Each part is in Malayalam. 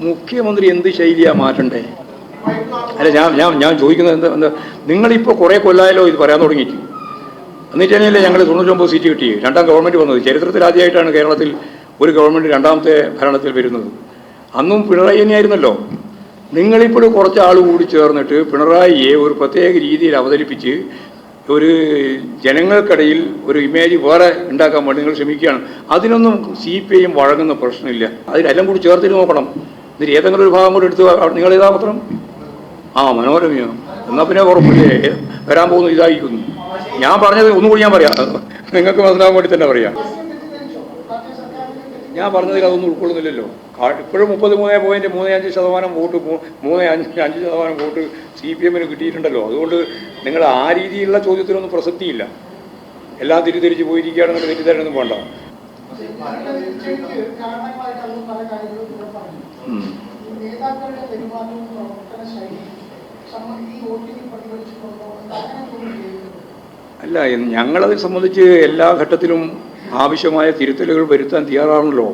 മുഖ്യമന്ത്രി എന്ത് ശൈലിയാ മാറ്റണ്ടേ? അല്ല, ഞാൻ ചോദിക്കുന്നത് എന്താ, നിങ്ങളിപ്പോൾ കുറേ കൊല്ലായാലോ ഇത് പറയാൻ തുടങ്ങിയിട്ട്. എന്നിട്ട് തന്നെയല്ലേ ഞങ്ങൾ 99 സീറ്റ് കിട്ടി രണ്ടാം ഗവൺമെൻറ് വന്നത്. ചരിത്രത്തിൽ ആദ്യമായിട്ടാണ് കേരളത്തിൽ ഒരു ഗവൺമെൻറ് രണ്ടാമത്തെ ഭരണത്തിൽ വരുന്നത്. അന്നും പിണറായി തന്നെയായിരുന്നല്ലോ. നിങ്ങളിപ്പോൾ കുറച്ച് ആൾ കൂടി ചേർന്നിട്ട് പിണറായിയെ ഒരു പ്രത്യേക രീതിയിൽ അവതരിപ്പിച്ച് ഒരു ജനങ്ങൾക്കിടയിൽ ഒരു ഇമേജ് വേറെ ഉണ്ടാക്കാൻ വേണ്ടി നിങ്ങൾ ശ്രമിക്കുകയാണ്. അതിനൊന്നും CPI വഴങ്ങുന്ന പ്രശ്നമില്ല. അതിനെല്ലാം കൂടി ചേർത്തിട്ട് നോക്കണം. എന്നിട്ട് ഏതെങ്കിലും ഒരു ഭാഗം കൂടി എടുത്ത് നിങ്ങൾ ഏതാ പത്രം? മനോരമയോ? എന്നാൽ പിന്നെ ഉറപ്പില്ലേ വരാൻ പോകുന്നു ഇതായിരിക്കുന്നു. ഞാൻ പറഞ്ഞത് ഒന്നുകൂടി ഞാൻ പറയാം, നിങ്ങൾക്ക് മനസ്സിലാകാൻ വേണ്ടി തന്നെ പറയാം. ഞാൻ പറഞ്ഞതിൽ അതൊന്നും ഉൾക്കൊള്ളുന്നില്ലല്ലോ. ഇപ്പോഴും 33.35% വോട്ട് 3.5% വോട്ട് CPM കിട്ടിയിട്ടുണ്ടല്ലോ. അതുകൊണ്ട് നിങ്ങൾ ആ രീതിയിലുള്ള ചോദ്യത്തിനൊന്നും പ്രസക്തിയില്ല. എല്ലാം തിരിച്ച് പോയിരിക്കുകയാണെന്ന് തെറ്റിദ്ധാരണയൊന്നും വേണ്ട. അല്ല, ഞങ്ങളതിനെ സംബന്ധിച്ച് എല്ലാ ഘട്ടത്തിലും ആവശ്യമായ തിരുത്തലുകൾ വരുത്താൻ തയ്യാറാണല്ലോ.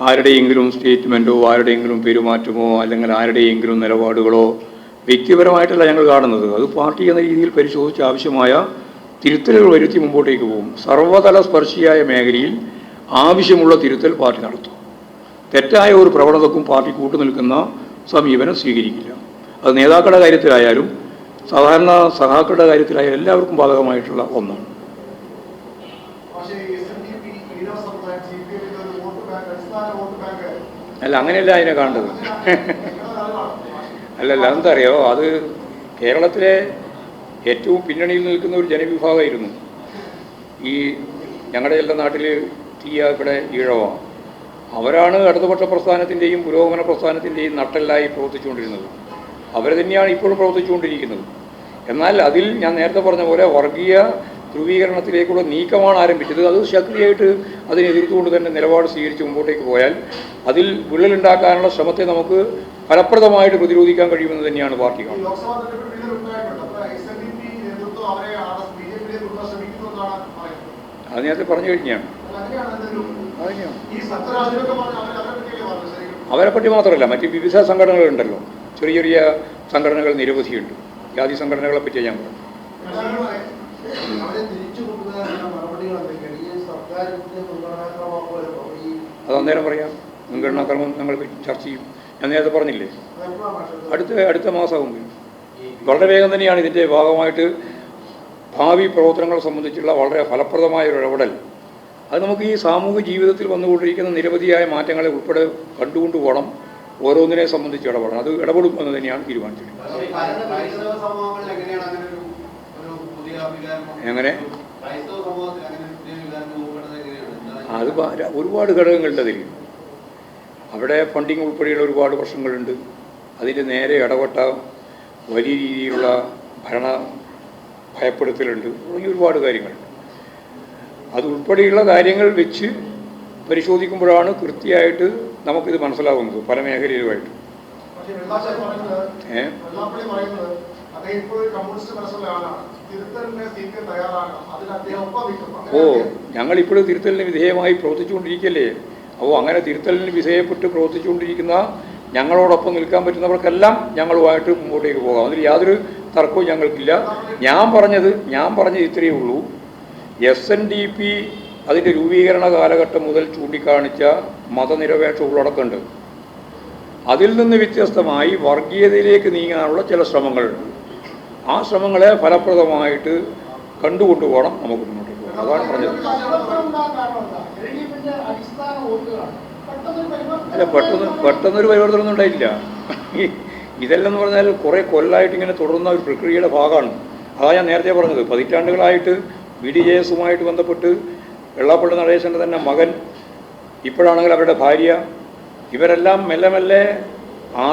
ആരുടെയെങ്കിലും സ്റ്റേറ്റ്മെൻറ്റോ ആരുടെയെങ്കിലും പെരുമാറ്റമോ അല്ലെങ്കിൽ ആരുടെയെങ്കിലും നിലപാടുകളോ വ്യക്തിപരമായിട്ടല്ല ഞങ്ങൾ കാണുന്നത്. അത് പാർട്ടി എന്ന രീതിയിൽ പരിശോധിച്ച് ആവശ്യമായ തിരുത്തലുകൾ വരുത്തി മുമ്പോട്ടേക്ക് പോകും. സർവ്വതല സ്പർശിയായ മേഖലയിൽ ആവശ്യമുള്ള തിരുത്തൽ പാർട്ടി നടത്തും. തെറ്റായ ഒരു പ്രവണതക്കും പാർട്ടി കൂട്ടുനിൽക്കുന്ന സമീപനം സ്വീകരിക്കില്ല. അത് നേതാക്കളുടെ കാര്യത്തിലായാലും സാധാരണ സഖാക്കളുടെ കാര്യത്തിലായാലും എല്ലാവർക്കും ബാധകമായിട്ടുള്ള ഒന്നാണ്. അല്ല, അങ്ങനെയല്ല അതിനെ കാണേണ്ടത്. അല്ലല്ല, എന്താ അറിയോ, അത് കേരളത്തിലെ ഏറ്റവും പിന്നണിയിൽ നിൽക്കുന്ന ഒരു ജനവിഭാഗമായിരുന്നു ഈ ഞങ്ങളുടെ എല്ലാ നാട്ടിൽ തീയാക്കടെ ഈഴവ. അവരാണ് ഇടതുപക്ഷ പ്രസ്ഥാനത്തിൻ്റെയും പുരോഗമന പ്രസ്ഥാനത്തിൻ്റെയും നട്ടെല്ലായി പ്രവർത്തിച്ചുകൊണ്ടിരുന്നത്. അവർ തന്നെയാണ് ഇപ്പോഴും പ്രവർത്തിച്ചുകൊണ്ടിരിക്കുന്നത്. എന്നാൽ അതിൽ ഞാൻ നേരത്തെ പറഞ്ഞ പോലെ വർഗീയ ധ്രുവീകരണത്തിലേക്കുള്ള നീക്കമാണ് ആരംഭിച്ചത്. അത് ശക്തിയായിട്ട് അതിനെ എതിർത്തുകൊണ്ട് തന്നെ നിലപാട് സ്വീകരിച്ച് മുമ്പോട്ടേക്ക് പോയാൽ അതിൽ വിള്ളലുണ്ടാക്കാനുള്ള ശ്രമത്തെ നമുക്ക് ഫലപ്രദമായിട്ട് പ്രതിരോധിക്കാൻ കഴിയുമെന്ന് തന്നെയാണ് പാർട്ടി കാണുന്നത്. അത് നേരത്തെ പറഞ്ഞു കഴിഞ്ഞാണ്. അവരെപ്പറ്റി മാത്രമല്ല, മറ്റ് വിവിധ സംഘടനകളുണ്ടല്ലോ. ചെറിയ ചെറിയ സംഘടനകൾ നിരവധിയുണ്ട്. ജാതി സംഘടനകളെ പറ്റി ഞാൻ പറഞ്ഞു. അത് അന്നേരം പറയാം. മുൻഗണനാക്രമം ഞങ്ങൾ ചർച്ച ചെയ്യും. ഞാൻ നേരത്തെ പറഞ്ഞില്ലേ, അടുത്ത മാസമാകുമ്പോൾ വളരെ വേഗം തന്നെയാണ് ഇതിൻ്റെ ഭാഗമായിട്ട് ഭാവി പ്രവർത്തനങ്ങളെ സംബന്ധിച്ചുള്ള വളരെ ഫലപ്രദമായ ഒരു ഇടപെടൽ. അത് നമുക്ക് ഈ സാമൂഹിക ജീവിതത്തിൽ വന്നുകൊണ്ടിരിക്കുന്ന നിരവധിയായ മാറ്റങ്ങളെ ഉൾപ്പെടെ കണ്ടുകൊണ്ട് പോകണം. ഓരോന്നിനെ സംബന്ധിച്ച് ഇടപെടണം. അത് ഇടപെടും എന്ന് തന്നെയാണ് തീരുമാനിച്ചിട്ടുള്ളത്. എങ്ങനെ? അത് ഒരുപാട് ഘടകങ്ങളുണ്ട് അതിൽ. അവിടെ ഫണ്ടിങ് ഉൾപ്പെടെയുള്ള ഒരുപാട് പ്രശ്നങ്ങളുണ്ട്. അതിൻ്റെ നേരെ ഇടപെട്ട വലിയ രീതിയിലുള്ള ഭരണ ഭയപ്പെടുത്തലുണ്ട്. തുടങ്ങി ഒരുപാട് കാര്യങ്ങളുണ്ട്. അതുൾപ്പെടെയുള്ള കാര്യങ്ങൾ വെച്ച് പരിശോധിക്കുമ്പോഴാണ് കൃത്യമായിട്ട് നമുക്കിത് മനസ്സിലാവുന്നത് പല മേഖലയിലുമായിട്ട്. ഞങ്ങളിപ്പോഴും തിരുത്തലിന് വിധേയമായി പ്രവർത്തിച്ചുകൊണ്ടിരിക്കുകയല്ലേ. അപ്പോൾ അങ്ങനെ തിരുത്തലിന് വിധേയപ്പെട്ട് പ്രവർത്തിച്ചുകൊണ്ടിരിക്കുന്ന ഞങ്ങളോടൊപ്പം നിൽക്കാൻ പറ്റുന്നവർക്കെല്ലാം ഞങ്ങളുമായിട്ട് മുമ്പോട്ടേക്ക് പോകാം. അതിൽ യാതൊരു തർക്കവും ഞങ്ങൾക്കില്ല. ഞാൻ പറഞ്ഞത് ഇത്രയേ ഉള്ളൂ. SNDP അതിൻ്റെ രൂപീകരണ കാലഘട്ടം മുതൽ ചൂണ്ടിക്കാണിച്ച മതനിരപേക്ഷ ഉള്ളടക്കമുണ്ട്. അതിൽ നിന്ന് വ്യത്യസ്തമായി വർഗീയതയിലേക്ക് നീങ്ങാനുള്ള ചില ശ്രമങ്ങളുണ്ട്. ആ ശ്രമങ്ങളെ ഫലപ്രദമായിട്ട് കണ്ടുകൊണ്ടുപോകണം നമുക്ക് മുന്നോട്ട് പോകാം. അതാണ് പറഞ്ഞത്. അല്ല, പെട്ടെന്നൊരു പരിവർത്തനമൊന്നും ഉണ്ടായില്ല. ഇതെല്ലാം എന്ന് പറഞ്ഞാൽ കുറേ കൊല്ലമായിട്ട് ഇങ്ങനെ തുടർന്ന ഒരു പ്രക്രിയയുടെ ഭാഗമാണ്. അതാണ് ഞാൻ നേരത്തെ പറഞ്ഞത്. പതിറ്റാണ്ടുകളായിട്ട് BDJS-ഉമായിട്ട് ബന്ധപ്പെട്ട് വെള്ളാപ്പള്ളി നടേശൻ്റെ തന്നെ മകൻ, ഇപ്പോഴാണെങ്കിൽ അവരുടെ ഭാര്യ, ഇവരെല്ലാം മെല്ലെ മെല്ലെ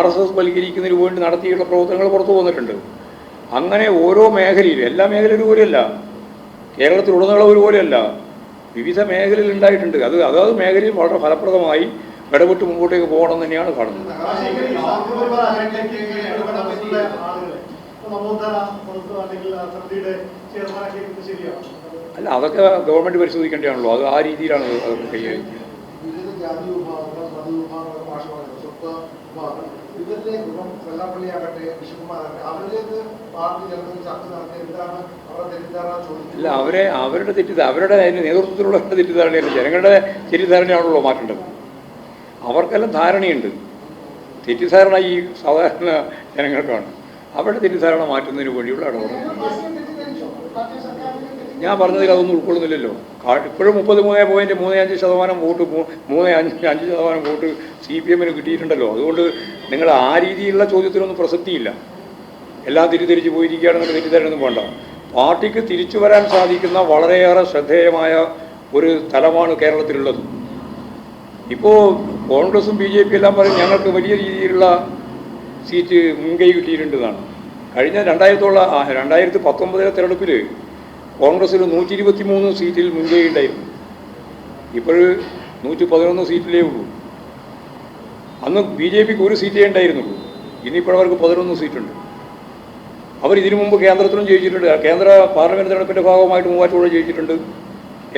RSS വൽക്കരിക്കുന്നതിന് വേണ്ടി നടത്തിയിട്ടുള്ള പ്രവർത്തനങ്ങൾ പുറത്തു വന്നിട്ടുണ്ട്. അങ്ങനെ ഓരോ മേഖലയിലും, എല്ലാ മേഖലയും ഒരുപോലെയല്ല, കേരളത്തിലുടനീളം ഒരുപോലെയല്ല, വിവിധ മേഖലയിൽ ഉണ്ടായിട്ടുണ്ട്. അതാത് മേഖലയിൽ വളരെ ഫലപ്രദമായി ഇടപെട്ട് മുമ്പോട്ടേക്ക് പോകണം തന്നെയാണ് കാണുന്നത്. അല്ല, അതൊക്കെ ഗവൺമെൻറ് പരിശോധിക്കേണ്ടതാണല്ലോ. അത് ആ രീതിയിലാണ് അതൊക്കെ കൈകാര്യം ചെയ്യുന്നത്. അല്ല, അവരുടെ അവരുടെ നേതൃത്വത്തിലുള്ള തെറ്റിദ്ധാരണയല്ല, ജനങ്ങളുടെ തെറ്റിദ്ധാരണയാണല്ലോ മാറ്റേണ്ടത്. അവർക്കെല്ലാം ധാരണയുണ്ട്. തെറ്റിദ്ധാരണ ഈ സാധാരണ ജനങ്ങൾക്കാണ്. അവരുടെ തെറ്റിദ്ധാരണ മാറ്റുന്നതിന് വേണ്ടിയുള്ള ഇടപെടൽ. ഞാൻ പറഞ്ഞതിൽ അതൊന്നും ഉൾക്കൊള്ളുന്നില്ലല്ലോ. ഇപ്പോഴും 33.35% വോട്ട് 3.5% വോട്ട് CPM കിട്ടിയിട്ടുണ്ടല്ലോ. അതുകൊണ്ട് നിങ്ങൾ ആ രീതിയിലുള്ള ചോദ്യത്തിനൊന്നും പ്രസക്തിയില്ല. എല്ലാം തിരിച്ച് പോയിരിക്കുകയാണെന്നുള്ള തെറ്റിദ്ധാരണയൊന്നും വേണ്ട. പാർട്ടിക്ക് തിരിച്ചു വരാൻ സാധിക്കുന്ന വളരെയേറെ ശ്രദ്ധേയമായ ഒരു തലമാണ് കേരളത്തിലുള്ളത്. ഇപ്പോൾ കോൺഗ്രസും BJP എല്ലാം പറയും ഞങ്ങൾക്ക് വലിയ രീതിയിലുള്ള സീറ്റ് മുൻകൈ കിട്ടിയിട്ടുണ്ടെന്നാണ്. കഴിഞ്ഞ 2019 തെരഞ്ഞെടുപ്പിൽ കോൺഗ്രസ്സിൽ 123 സീറ്റിൽ മുൻകൈ ഉണ്ടായിരുന്നു. ഇപ്പോൾ 111 സീറ്റിലേ ഉള്ളൂ. അന്ന് BJPക്ക് ഒരു സീറ്റേ ഉണ്ടായിരുന്നുള്ളൂ. ഇന്നിപ്പോൾ അവർക്ക് 11 സീറ്റുണ്ട്. അവർ ഇതിനു മുമ്പ് കേന്ദ്രത്തിലും ജയിച്ചിട്ടുണ്ട്. കേന്ദ്ര പാർലമെൻറ്റ് തെരഞ്ഞെടുപ്പിൻ്റെ ഭാഗമായിട്ട് മൂവാറ്റുപുഴ ജയിച്ചിട്ടുണ്ട്.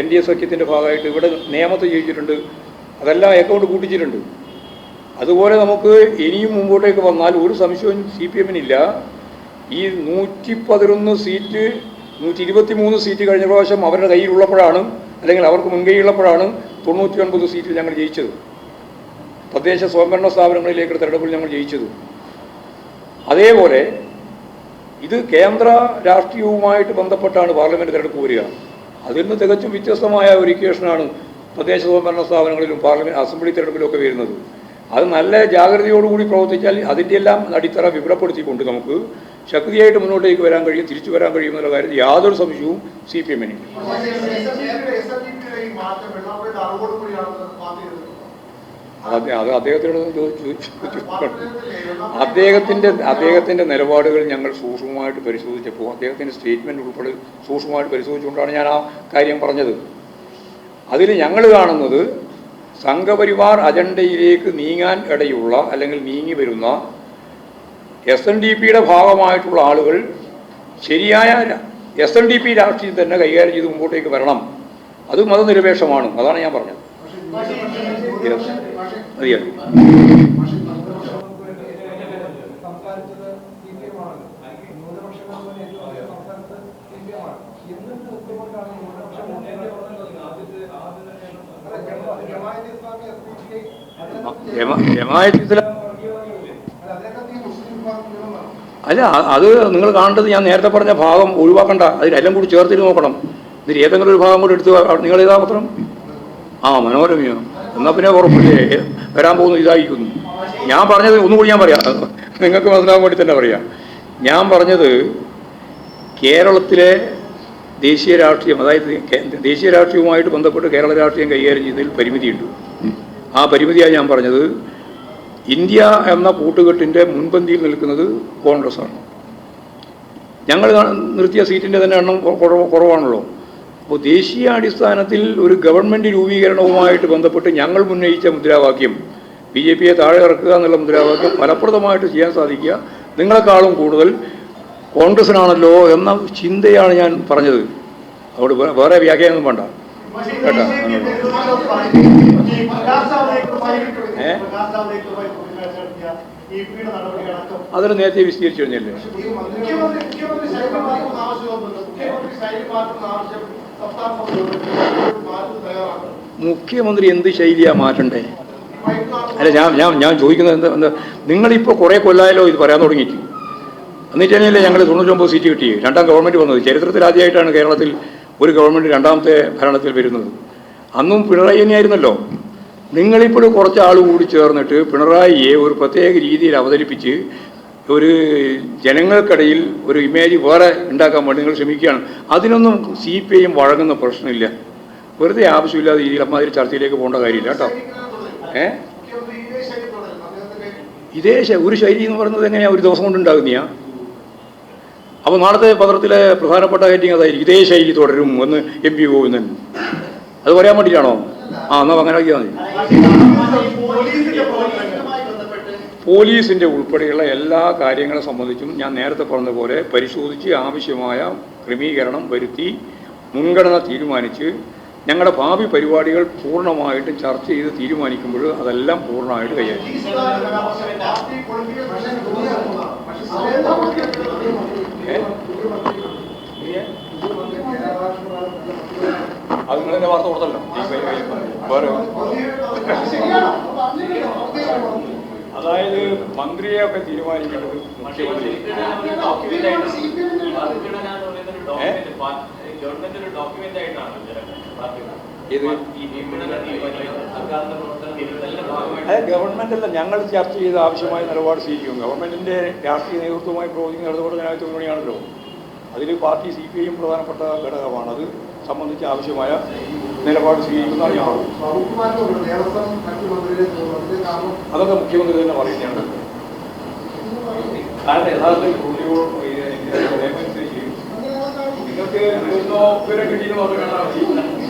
NDA സഖ്യത്തിൻ്റെ ഭാഗമായിട്ട് ഇവിടെ നേമത്ത് ജയിച്ചിട്ടുണ്ട്. അതെല്ലാം അക്കൗണ്ട് കൂട്ടിച്ചിട്ടുണ്ട്. അതുപോലെ നമുക്ക് ഇനിയും മുമ്പോട്ടേക്ക് വന്നാൽ ഒരു സംശയവും CPM-നില്ല. ഈ 111 സീറ്റ് 123 സീറ്റ് കഴിഞ്ഞ പ്രാവശ്യം അവരുടെ കയ്യിലുള്ളപ്പോഴാണ്, അല്ലെങ്കിൽ അവർക്ക് മുൻകൈയുള്ളപ്പോഴാണ് 99 സീറ്റിൽ ഞങ്ങൾ ജയിച്ചത്. തദ്ദേശ സ്വയംഭരണ സ്ഥാപനങ്ങളിലേക്കുള്ള തെരഞ്ഞെടുപ്പിൽ ഞങ്ങൾ ജയിച്ചത്. അതേപോലെ ഇത് കേന്ദ്ര രാഷ്ട്രീയവുമായിട്ട് ബന്ധപ്പെട്ടാണ് പാർലമെൻറ്റ് തെരഞ്ഞെടുപ്പ് വരിക. അതിൽ നിന്ന് തികച്ചും വ്യത്യസ്തമായ ഒരു ഇക്വേഷനാണ് തദ്ദേശ സ്വയംഭരണ സ്ഥാപനങ്ങളിലും പാർലമെൻറ്റ് അസംബ്ലി തെരഞ്ഞെടുപ്പിലൊക്കെ വരുന്നത്. അത് നല്ല ജാഗ്രതയോടുകൂടി പ്രവർത്തിച്ചാൽ അതിൻ്റെ എല്ലാം അടിത്തറ വിപുലപ്പെടുത്തിക്കൊണ്ട് നമുക്ക് ശക്തിയായിട്ട് മുന്നോട്ടേക്ക് വരാൻ കഴിയും, തിരിച്ചു വരാൻ കഴിയുമെന്നുള്ള കാര്യത്തിൽ യാതൊരു സംശയവും CPM-ന്. അത് അദ്ദേഹത്തിൻ്റെ നിലപാടുകൾ ഞങ്ങൾ സൂക്ഷ്മമായിട്ട് പരിശോധിച്ചപ്പോൾ അദ്ദേഹത്തിൻ്റെ സ്റ്റേറ്റ്മെൻറ്റ് ഉൾപ്പെടെ സൂക്ഷ്മമായിട്ട് പരിശോധിച്ചുകൊണ്ടാണ് ഞാൻ ആ കാര്യം പറഞ്ഞത്. അതിൽ ഞങ്ങൾ കാണുന്നത് സംഘപരിവാർ അജണ്ടയിലേക്ക് നീങ്ങാൻ ഇടയുള്ള അല്ലെങ്കിൽ നീങ്ങി വരുന്ന SNDP-യുടെ ഭാഗമായിട്ടുള്ള ആളുകൾ ശരിയായ SNDP രാഷ്ട്രീയം തന്നെ കൈകാര്യം ചെയ്ത് മുമ്പോട്ടേക്ക് വരണം. അത് മതനിരപേക്ഷമാണ്. അതാണ് ഞാൻ പറഞ്ഞത്. മതിയായി. അല്ല, അത് നിങ്ങൾ കാണേണ്ടത് ഞാൻ നേരത്തെ പറഞ്ഞ ഭാഗം ഒഴിവാക്കണ്ട. അതിലെല്ലാം കൂടി ചേർത്തിട്ട് നോക്കണം. ഇതിൽ ഏതെങ്കിലും ഒരു ഭാഗം കൂടി എടുത്ത് നിങ്ങൾ ഏതാ മാത്രം മനോരമയോ എന്നാൽ പിന്നെ ഉറപ്പില്ലേ വരാൻ പോകുന്നു ഇതായിരിക്കുന്നു. ഞാൻ പറഞ്ഞത് ഒന്നുകൂടി ഞാൻ പറയാം, നിങ്ങൾക്ക് മനസ്സിലാകാൻ വേണ്ടി തന്നെ പറയാം. ഞാൻ പറഞ്ഞത് കേരളത്തിലെ ദേശീയ രാഷ്ട്രീയം, അതായത് ദേശീയ രാഷ്ട്രീയവുമായിട്ട് ബന്ധപ്പെട്ട് കേരള രാഷ്ട്രീയം കൈകാര്യം ചെയ്തതിൽ പരിമിതിയുണ്ട്. ആ പരിമിതിയായി ഞാൻ പറഞ്ഞത് ഇന്ത്യ എന്ന കൂട്ടുകെട്ടിൻ്റെ മുൻപന്തിയിൽ നിൽക്കുന്നത് കോൺഗ്രസ്സാണ്. ഞങ്ങൾ നിർത്തിയ സീറ്റിൻ്റെ തന്നെ എണ്ണം കുറവാണല്ലോ. അപ്പോൾ ദേശീയ അടിസ്ഥാനത്തിൽ ഒരു ഗവൺമെൻറ് രൂപീകരണവുമായിട്ട് ബന്ധപ്പെട്ട് ഞങ്ങൾ ഉന്നയിച്ച മുദ്രാവാക്യം BJP-യെ താഴെ ഇറക്കുക എന്നുള്ള മുദ്രാവാക്യം ഫലപ്രദമായിട്ട് ചെയ്യാൻ സാധിക്കുക നിങ്ങളെക്കാളും കൂടുതൽ കോൺഗ്രസ്സിനാണല്ലോ എന്ന ചിന്തയാണ് ഞാൻ പറഞ്ഞത്. അതുകൊണ്ട് വേറെ വ്യാഖ്യാനം വേണ്ട കേട്ടോ. അതിന് നേരത്തെ വിശദീകരിച്ചു കഴിഞ്ഞല്ലേ. മുഖ്യമന്ത്രി എന്ത് ശൈലിയാണ് മാറ്റണ്ടേ? അല്ല, ഞാൻ ചോദിക്കുന്നത് എന്താ, നിങ്ങളിപ്പോൾ കുറേ കൊല്ലായാലോ ഇത് പറയാൻ തുടങ്ങിയിട്ട്. എന്നിട്ട് തന്നെയല്ലേ ഞങ്ങൾ 99 സീറ്റ് കിട്ടി രണ്ടാം ഗവൺമെൻറ് വന്നത്. ചരിത്രത്തിൽ ആദ്യമായിട്ടാണ് കേരളത്തിൽ ഒരു ഗവൺമെൻറ് രണ്ടാമത്തെ ഭരണത്തിൽ വരുന്നത്. അന്നും പിണറായി തന്നെയായിരുന്നല്ലോ. നിങ്ങളിപ്പോൾ കുറച്ച് ആൾ കൂടി ചേർന്നിട്ട് പിണറായിയെ ഒരു പ്രത്യേക രീതിയിൽ അവതരിപ്പിച്ച് ഒരു ജനങ്ങൾക്കിടയിൽ ഒരു ഇമേജ് വേറെ ഉണ്ടാക്കാൻ വേണ്ടി നിങ്ങൾ ശ്രമിക്കുകയാണ്. അതിനൊന്നും CPI വഴങ്ങുന്ന പ്രശ്നമില്ല. വെറുതെ ആവശ്യമില്ലാത്ത രീതിയിൽ അമ്മാതിരി ചർച്ചയിലേക്ക് പോകേണ്ട കാര്യമില്ല കേട്ടോ. ഇതേ ഒരു ശൈലി എന്ന് പറയുന്നത് എങ്ങനെയാണ് ഒരു ദിവസം കൊണ്ട് ഉണ്ടാകുന്നയാ? അപ്പോൾ നാളത്തെ പത്രത്തിലെ പ്രധാനപ്പെട്ട ഹെഡിങ് അതായിരിക്കും ഇതേ ശൈലി തുടരും എന്ന് MP പോകുന്നത്. അത് പറയാൻ വേണ്ടിയിട്ടാണോ? എന്നാൽ അങ്ങനെ ആക്കിയാൽ മതി. പോലീസിൻ്റെ ഉൾപ്പെടെയുള്ള എല്ലാ കാര്യങ്ങളെ സംബന്ധിച്ചും ഞാൻ നേരത്തെ പറഞ്ഞതുപോലെ പരിശോധിച്ച് ആവശ്യമായ ക്രമീകരണം വരുത്തി മുൻഗണന തീരുമാനിച്ച് ഞങ്ങളുടെ ഭാവി പരിപാടികൾ പൂർണ്ണമായിട്ടും ചർച്ച ചെയ്ത് തീരുമാനിക്കുമ്പോൾ അതെല്ലാം പൂർണ്ണമായിട്ട് കൈകാര്യം അത് നിങ്ങളെന്നെ വാർത്ത കൊടുത്തല്ലോ. വേറെ അതായത് മന്ത്രിയെയൊക്കെ തീരുമാനിക്കേണ്ടത് മുഖ്യമന്ത്രി. ഗവൺമെന്റ് അല്ല, ഞങ്ങൾ ചർച്ച ചെയ്ത് ആവശ്യമായ നിലപാട് സ്വീകരിക്കും. ഗവൺമെന്റിന്റെ രാഷ്ട്രീയ നേതൃത്വവുമായി പ്രവർത്തിക്കുന്ന ഇടതുപക്ഷ ജനാധിപത്യ മുന്നണിയാണല്ലോ. അതിൽ പാർട്ടി CPIയും പ്രധാനപ്പെട്ട ഘടകമാണ്. അത് സംബന്ധിച്ച് ആവശ്യമായ നിലപാട് സ്വീകരിക്കുന്നതാണ് ഞാൻ. അതൊക്കെ മുഖ്യമന്ത്രി തന്നെ പറയുന്നതാണ്. കാരണം യഥാർത്ഥത്തിൽ നിങ്ങൾക്ക് കിട്ടിയെന്ന് പറഞ്ഞു